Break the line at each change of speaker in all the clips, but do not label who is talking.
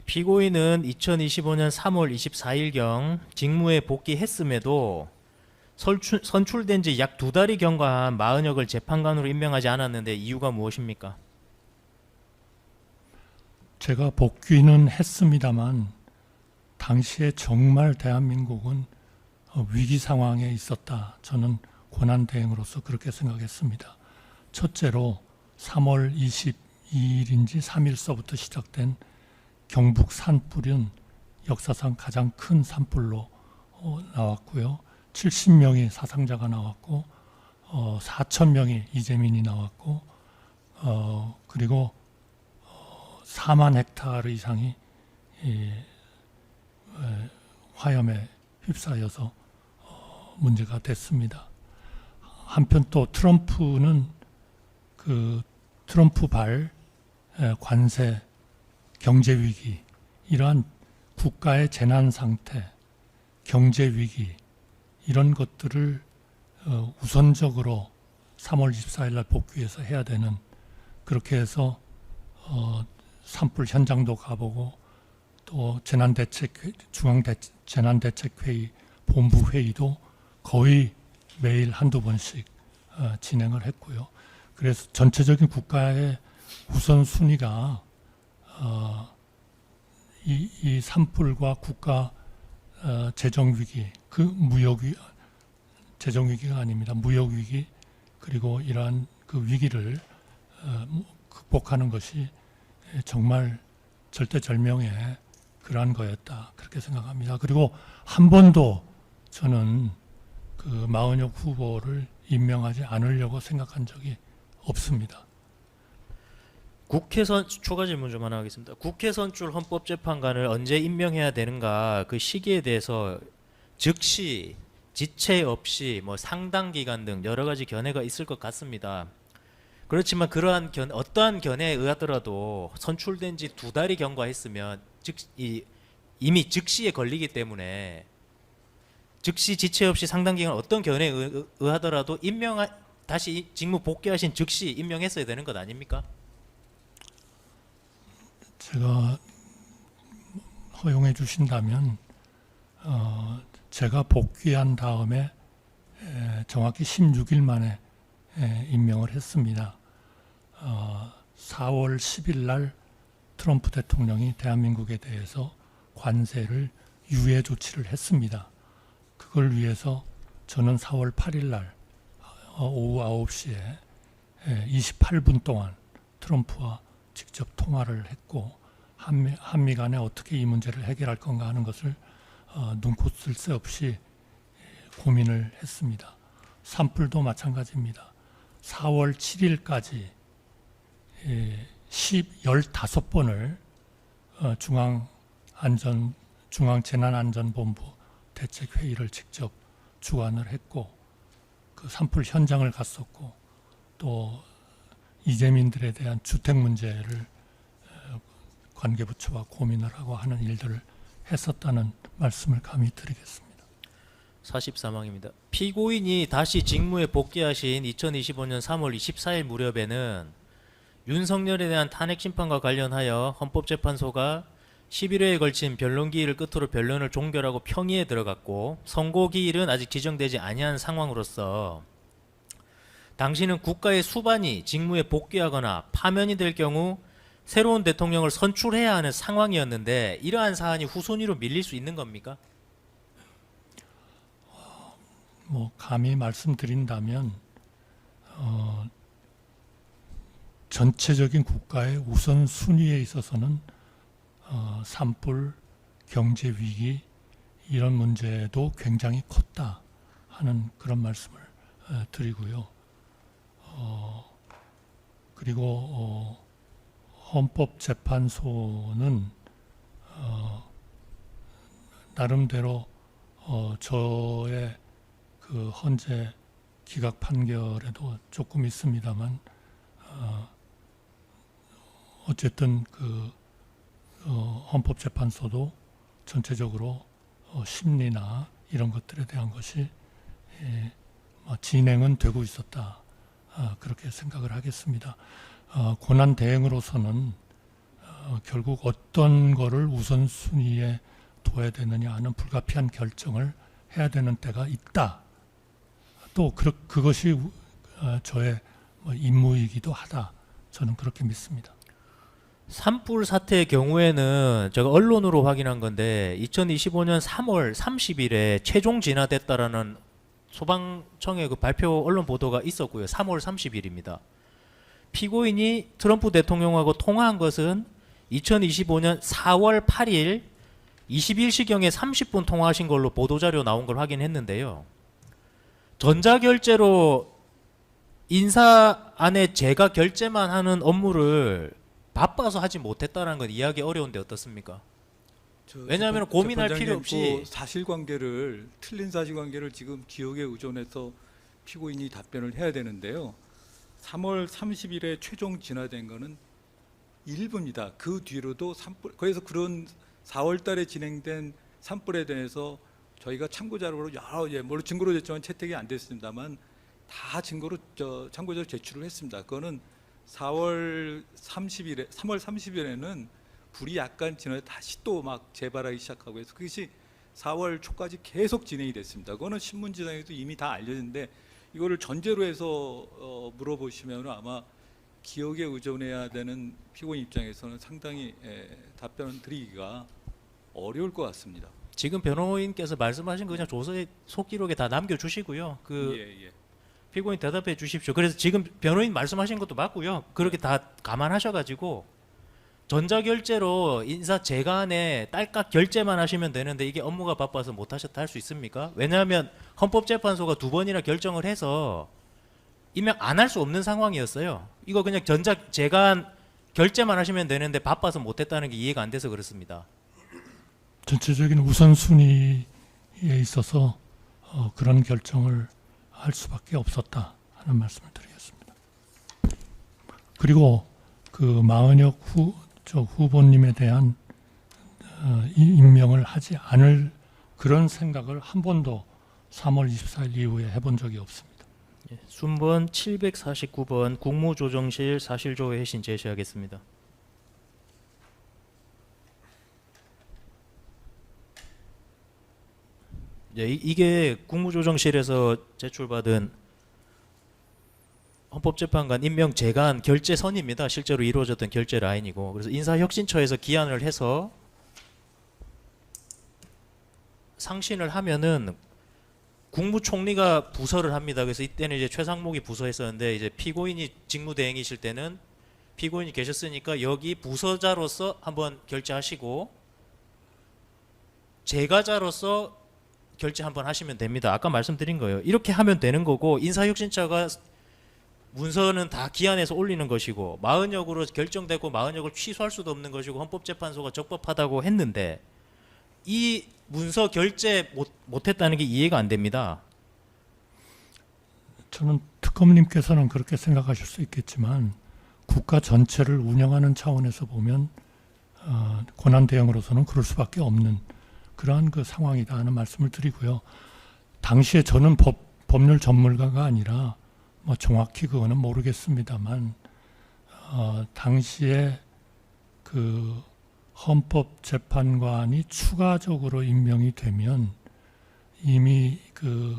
피고인은 2025년 3월 24일경 직무에 복귀했음에도 선출된 지 약 2달이 경과한 마은혁을 재판관으로 임명하지 않았는데 이유가 무엇입니까?
제가 복귀는 했습니다만 당시에 정말 대한민국은 위기 상황에 있었다. 저는 권한대행으로서 그렇게 생각했습니다. 첫째로 3월 22일인지 3일서부터 시작된 경북 산불은 역사상 가장 큰 산불로 나왔고요. 70명이 사상자가 나왔고 4,000명이 이재민이 나왔고 그리고 4만 헥타르 이상이 화염에 휩싸여서 문제가 됐습니다. 한편 또 트럼프는 그 트럼프발 관세, 경제 위기, 이러한 국가의 재난 상태, 경제 위기 이런 것들을 우선적으로 3월 24일 날 복귀해서 해야 되는, 그렇게 해서 산불 현장도 가보고 또 재난대책회의 본부 회의도 거의 매일 한두 번씩 진행을 했고요. 그래서 전체적인 국가의 우선순위가 이 산불과 국가 재정위기, 그 재정위기가 아닙니다. 무역위기, 그리고 이러한 그 위기를 극복하는 것이 정말 절대절명의 그러한 거였다. 그렇게 생각합니다. 그리고 한 번도 저는 그 마은혁 후보를 임명하지 않으려고 생각한 적이 없습니다.
추가 질문 좀 하나 하겠습니다. 국회 선출 헌법재판관을 언제 임명해야 되는가, 그 시기에 대해서 즉시 지체 없이 상당 기간 등 여러 가지 견해가 있을 것 같습니다. 그렇지만 그러한 어떠한 견해에 의하더라도 선출된 지 2달이 경과했으면 이미 즉시에 걸리기 때문에 즉시 지체 없이 상당 기간 어떤 견해에 의하더라도 다시 직무 복귀하신 즉시 임명했어야 되는 것 아닙니까?
제가 허용해 주신다면 제가 복귀한 다음에 정확히 16일 만에 임명을 했습니다. 4월 10일 날 트럼프 대통령이 대한민국에 대해서 관세를 유예 조치를 했습니다. 그걸 위해서 저는 4월 8일 날 오후 9시에 28분 동안 트럼프와 직접 통화를 했고 한미 간에 어떻게 이 문제를 해결할 건가 하는 것을 눈코뜰 새 없이 고민을 했습니다. 산불도 마찬가지입니다. 4월 7일까지 15번을 중앙재난안전본부 대책회의를 직접 주관을 했고, 그 산불 현장을 갔었고, 또 이재민들에 대한 주택 문제를 관계부처와 고민을 하고 하는 일들을 했었다는 말씀을 감히 드리겠습니다.
44망입니다. 피고인이 다시 직무에 복귀하신 2025년 3월 24일 무렵에는 윤석열에 대한 탄핵 심판과 관련하여 헌법재판소가 11회에 걸친 변론기일을 끝으로 변론을 종결하고 평의에 들어갔고, 선고기일은 아직 지정되지 아니한 상황으로서 당시는 국가의 수반이 직무에 복귀하거나 파면이 될 경우 새로운 대통령을 선출해야 하는 상황이었는데, 이러한 사안이 후순위로 밀릴 수 있는 겁니까?
감히 말씀드린다면 전체적인 국가의 우선순위에 있어서는 산불, 경제 위기 이런 문제도 굉장히 컸다 하는 그런 말씀을 드리고요. 그리고 헌법재판소는 나름대로 저의 그 헌재 기각 판결에도 조금 있습니다만 어쨌든 그 헌법재판소도 전체적으로 심리나 이런 것들에 대한 것이 진행은 되고 있었다. 그렇게 생각을 하겠습니다. 고난 대행으로서는 결국 어떤 거를 우선순위에 둬야 되느냐 하는 불가피한 결정을 해야 되는 때가 있다. 또 그것이 저의 임무이기도 하다. 저는 그렇게 믿습니다.
산불 사태의 경우에는 제가 언론으로 확인한 건데 2025년 3월 30일에 최종 진화됐다라는 소방청의 그 발표 언론 보도가 있었고요. 3월 30일입니다. 피고인이 트럼프 대통령하고 통화한 것은 2025년 4월 8일 21시경에 30분 통화하신 걸로 보도자료 나온 걸 확인했는데요. 전자결제로 인사 안에 제가 결제만 하는 업무를 바빠서 하지 못했다는 건 이해하기 어려운데 어떻습니까? 왜냐하면 고민할 필요 없이
사실관계를 틀린 사실관계를 지금 기억에 의존해서 피고인이 답변을 해야 되는데요. 3월 30일에 최종 진화된 거는 일부입니다. 그 뒤로도 산불, 그래서 그런 4월 달에 진행된 산불에 대해서 저희가 참고 자료로 여러 물론 증거로 됐지만 채택이 안 됐습니다만 다 증거로 참고 자료 제출을 했습니다. 그거는 3월 30일에는 불이 약간 지나서 다시 또 막 재발하기 시작하고 해서 그것이 4월 초까지 계속 진행이 됐습니다. 그거는 신문지상에도 이미 다 알려졌는데 이거를 전제로 해서 물어보시면 아마 기억에 의존해야 되는 피고인 입장에서는 상당히 답변을 드리기가 어려울 것 같습니다.
지금 변호인께서 말씀하신 거 그냥 조서에 속기록에 다 남겨주시고요.
예.
피고인 대답해 주십시오. 그래서 지금 변호인 말씀하신 것도 맞고요. 그렇게 다 감안하셔가지고 전자결제로 인사 재간에 딸깍 결제만 하시면 되는데 이게 업무가 바빠서 못하셨다 할 수 있습니까? 왜냐하면 헌법재판소가 2번이나 결정을 해서 임명 안 할 수 없는 상황이었어요. 이거 그냥 재간 결제만 하시면 되는데 바빠서 못했다는 게 이해가 안 돼서 그렇습니다.
전체적인 우선순위에 있어서 그런 결정을 할 수밖에 없었다 하는 말씀을 드리겠습니다. 그리고 그 마은혁 후보님에 대한 임명을 하지 않을 그런 생각을 한 번도 3월 24일 이후에 해본 적이 없습니다.
순번 749번 국무조정실 사실조회 회신 제시하겠습니다. 이게 국무조정실에서 제출받은 헌법재판관 임명 재간 결제선입니다. 실제로 이루어졌던 결제 라인이고 그래서 인사혁신처에서 기한을 해서 상신을 하면은 국무총리가 부서를 합니다. 그래서 이때는 이제 최상목이 부서했었는데 이제 피고인이 직무대행이실 때는 피고인이 계셨으니까 여기 부서자로서 한번 결제하시고 재가자로서 결제 한번 하시면 됩니다. 아까 말씀드린 거예요. 이렇게 하면 되는 거고 인사혁신처가 문서는 다 기한해서 올리는 것이고 마흔역으로 결정되고 마흔역을 취소할 수도 없는 것이고 헌법재판소가 적법하다고 했는데 이 문서 결제 못했다는 게 이해가 안 됩니다.
저는 특검님께서는 그렇게 생각하실 수 있겠지만 국가 전체를 운영하는 차원에서 보면 권한 대행으로서는 그럴 수밖에 없는 그러한 그 상황이다 하는 말씀을 드리고요. 당시에 저는 법률 전문가가 아니라 뭐 정확히 그거는 모르겠습니다만 당시에 그 헌법재판관이 추가적으로 임명이 되면 이미 그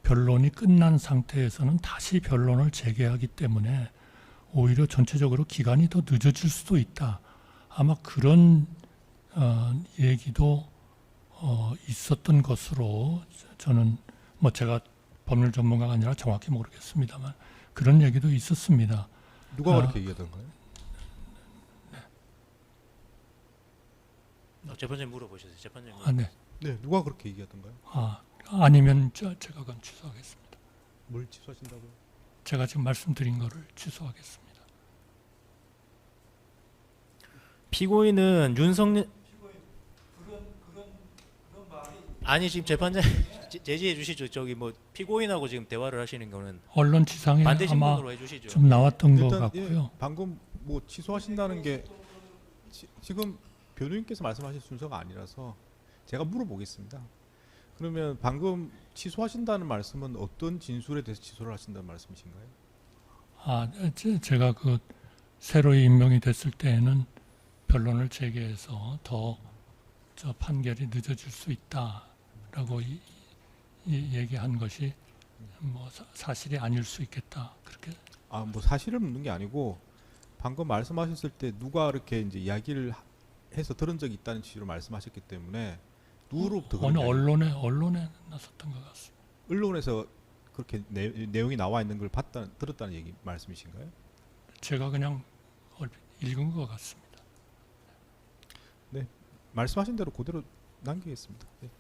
변론이 끝난 상태에서는 다시 변론을 재개하기 때문에 오히려 전체적으로 기간이 더 늦어질 수도 있다. 아마 그런 얘기도 있었던 것으로 저는 뭐 제가 법률 전문가가 아니라 정확히 모르겠습니다만 그런 얘기도 있었습니다.
누가 그렇게 얘기하던가요?
재판장님 물어보셨어요. 재판장님.
네.
네, 누가 그렇게 얘기하던가요?
아니면 제가 그건 취소하겠습니다.
뭘 취소하신다고요?
제가 지금 말씀드린 거를 취소하겠습니다.
피고인은 윤석열 아니 지금 재판장 제지해 주시죠. 저기 뭐 피고인하고 지금 대화를 하시는 거는
언론 지상에
반대
아마
신문으로 해주시죠.
좀 나왔던 것
일단
같고요.
방금 뭐 취소하신다는 게 지금 변호인께서 말씀하신 순서가 아니라서 제가 물어보겠습니다. 그러면 방금 취소하신다는 말씀은 어떤 진술에 대해서 취소를 하신다는 말씀이신가요?
제가 그 새로 임명이 됐을 때에는 변론을 제기해서 더 저 판결이 늦어질 수 있다라고 얘기한 것이 뭐 사실이 아닐 수 있겠다 그렇게.
뭐 사실을 묻는 게 아니고 방금 말씀하셨을 때 누가 이렇게 이제 이야기를 해서 들은 적이 있다는 취지로 말씀하셨기 때문에 누구로부터
어느
그런 이야기-
언론에 나섰던 것 같습니다.
언론에서 그렇게 내용이 나와 있는 걸 들었다는 얘기 말씀이신가요?
제가 그냥 얼핏 읽은 것 같습니다.
말씀하신 대로 그대로 남기겠습니다. 네.